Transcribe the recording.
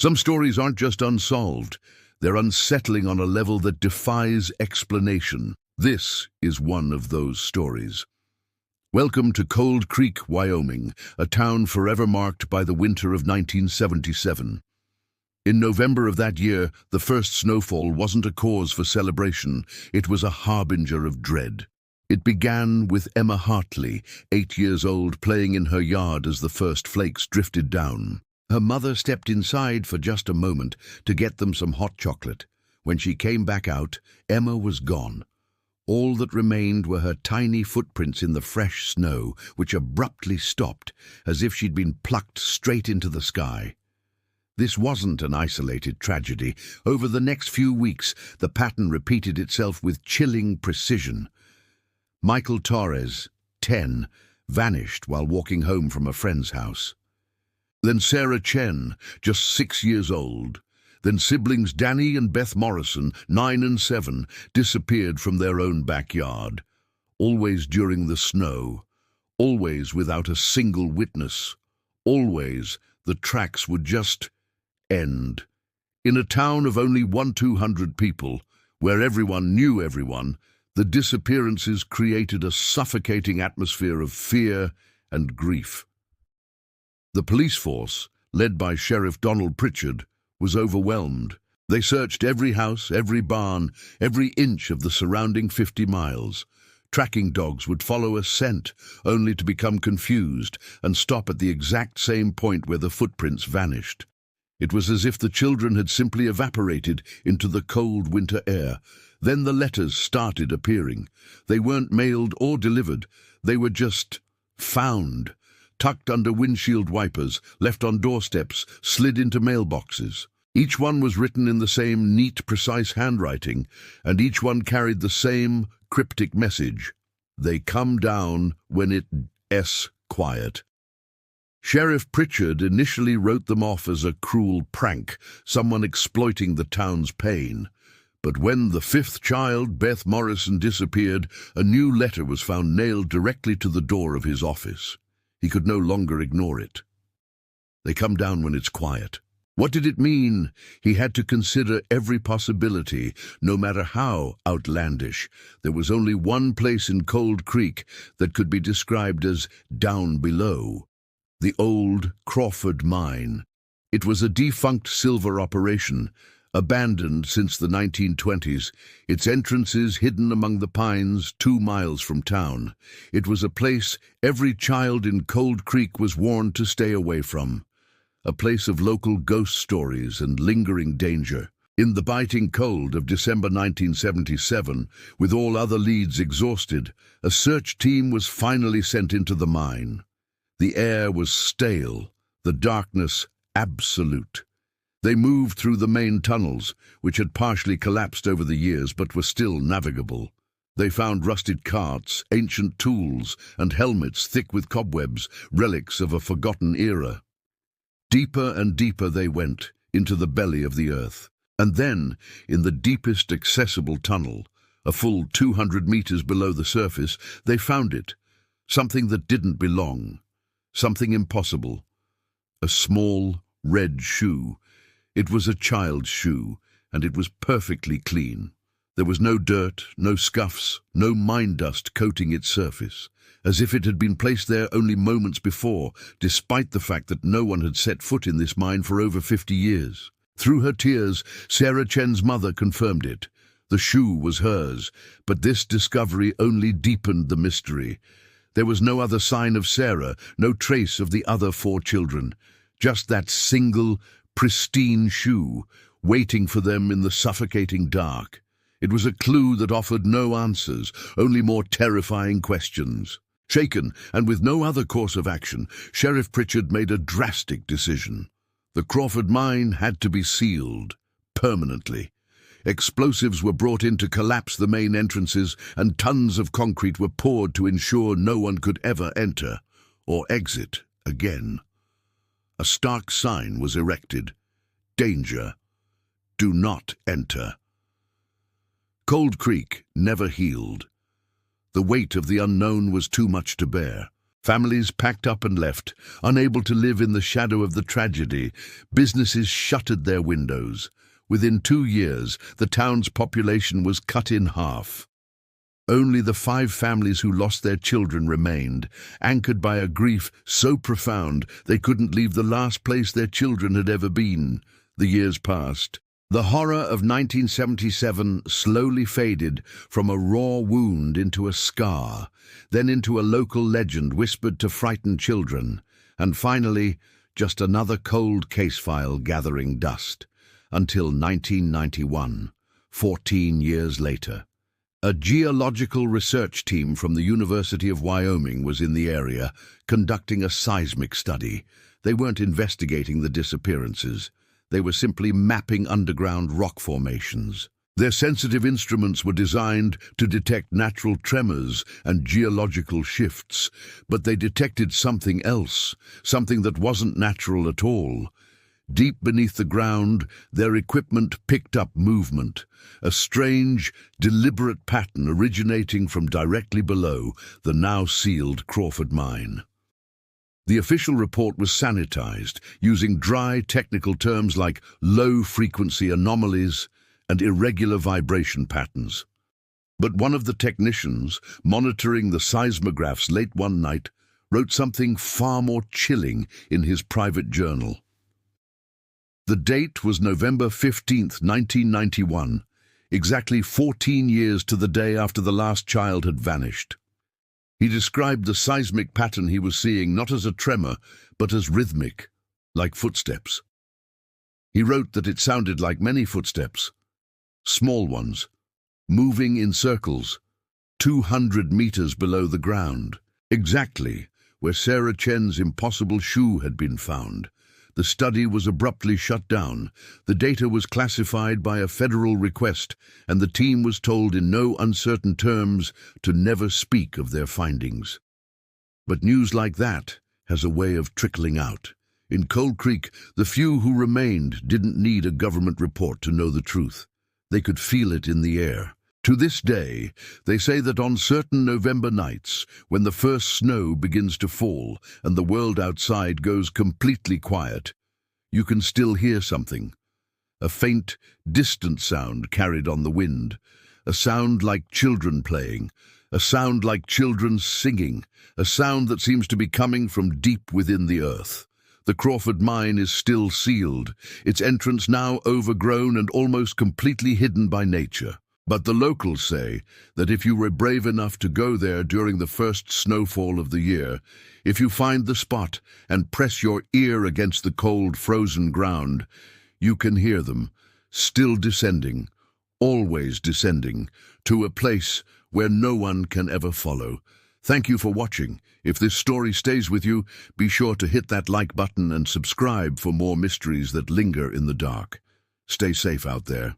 Some stories aren't just unsolved, they're unsettling on a level that defies explanation. This is one of those stories. Welcome to Cold Creek, Wyoming, a town forever marked by the winter of 1977. In November of that year, the first snowfall wasn't a cause for celebration, it was a harbinger of dread. It began with Emma Hartley, 8 years old, playing in her yard as the first flakes drifted down. Her mother stepped inside for just a moment to get them some hot chocolate. When she came back out, Emma was gone. All that remained were her tiny footprints in the fresh snow, which abruptly stopped, as if she'd been plucked straight into the sky. This wasn't an isolated tragedy. Over the next few weeks, the pattern repeated itself with chilling precision. Michael Torres, 10, vanished while walking home from a friend's house. Then Sarah Chen, just 6 years old. Then siblings Danny and Beth Morrison, 9 and 7, disappeared from their own backyard. Always during the snow. Always without a single witness. Always the tracks would just end. In a town of only 100-200 people, where everyone knew everyone, the disappearances created a suffocating atmosphere of fear and grief. The police force, led by Sheriff Donald Pritchard, was overwhelmed. They searched every house, every barn, every inch of the surrounding 50 miles. Tracking dogs would follow a scent, only to become confused and stop at the exact same point where the footprints vanished. It was as if the children had simply evaporated into the cold winter air. Then the letters started appearing. They weren't mailed or delivered. They were just found. Tucked under windshield wipers, left on doorsteps, slid into mailboxes. Each one was written in the same neat, precise handwriting, and each one carried the same cryptic message. They come down when it's quiet. Sheriff Pritchard initially wrote them off as a cruel prank, someone exploiting the town's pain. But when the 5th child, Beth Morrison, disappeared, a new letter was found nailed directly to the door of his office. He could no longer ignore it. They come down when it's quiet. What did it mean? He had to consider every possibility, no matter how outlandish. There was only one place in Cold Creek that could be described as down below. The old Crawford mine. It was a defunct silver operation, abandoned since the 1920s, its entrances hidden among the pines 2 miles from town. It was a place every child in Cold Creek was warned to stay away from. A place of local ghost stories and lingering danger. In the biting cold of December 1977, with all other leads exhausted, a search team was finally sent into the mine. The air was stale, the darkness absolute. They moved through the main tunnels, which had partially collapsed over the years but were still navigable. They found rusted carts, ancient tools, and helmets thick with cobwebs, relics of a forgotten era. Deeper and deeper they went, into the belly of the earth. And then, in the deepest accessible tunnel, a full 200 meters below the surface, they found it. Something that didn't belong. Something impossible. A small, red shoe. It was a child's shoe, and it was perfectly clean. There was no dirt, no scuffs, no mine dust coating its surface, as if it had been placed there only moments before, despite the fact that no one had set foot in this mine for over 50 years. Through her tears, Sarah Chen's mother confirmed it. The shoe was hers, but this discovery only deepened the mystery. There was no other sign of Sarah, no trace of the other 4 children, just that single, pristine shoe, waiting for them in the suffocating dark. It was a clue that offered no answers, only more terrifying questions. Shaken, and with no other course of action, Sheriff Pritchard made a drastic decision. The Crawford mine had to be sealed, permanently. Explosives were brought in to collapse the main entrances, and tons of concrete were poured to ensure no one could ever enter or exit again. A stark sign was erected. Danger. Do not enter. Cold Creek never healed. The weight of the unknown was too much to bear. Families packed up and left, unable to live in the shadow of the tragedy. Businesses shuttered their windows. Within 2 years, the town's population was cut in half. Only the 5 families who lost their children remained, anchored by a grief so profound they couldn't leave the last place their children had ever been. The years passed. The horror of 1977 slowly faded from a raw wound into a scar, then into a local legend whispered to frightened children, and finally, just another cold case file gathering dust, until 1991, 14 years later. A geological research team from the University of Wyoming was in the area, conducting a seismic study. They weren't investigating the disappearances. They were simply mapping underground rock formations. Their sensitive instruments were designed to detect natural tremors and geological shifts, but they detected something else, something that wasn't natural at all. Deep beneath the ground, their equipment picked up movement, a strange, deliberate pattern originating from directly below the now sealed Crawford mine. The official report was sanitized, using dry technical terms like low-frequency anomalies and irregular vibration patterns. But one of the technicians, monitoring the seismographs late one night, wrote something far more chilling in his private journal. The date was November 15, 1991, exactly 14 years to the day after the last child had vanished. He described the seismic pattern he was seeing not as a tremor, but as rhythmic, like footsteps. He wrote that it sounded like many footsteps, small ones, moving in circles, 200 meters below the ground, exactly where Sarah Chen's impossible shoe had been found. The study was abruptly shut down. The data was classified by a federal request, and the team was told in no uncertain terms to never speak of their findings. But news like that has a way of trickling out. In Cold Creek, the few who remained didn't need a government report to know the truth. They could feel it in the air. To this day, they say that on certain November nights, when the first snow begins to fall and the world outside goes completely quiet, you can still hear something. A faint, distant sound carried on the wind, a sound like children playing, a sound like children singing, a sound that seems to be coming from deep within the earth. The Crawford mine is still sealed, its entrance now overgrown and almost completely hidden by nature. But the locals say that if you were brave enough to go there during the first snowfall of the year, if you find the spot and press your ear against the cold, frozen ground, you can hear them, still descending, always descending, to a place where no one can ever follow. Thank you for watching. If this story stays with you, be sure to hit that like button and subscribe for more mysteries that linger in the dark. Stay safe out there.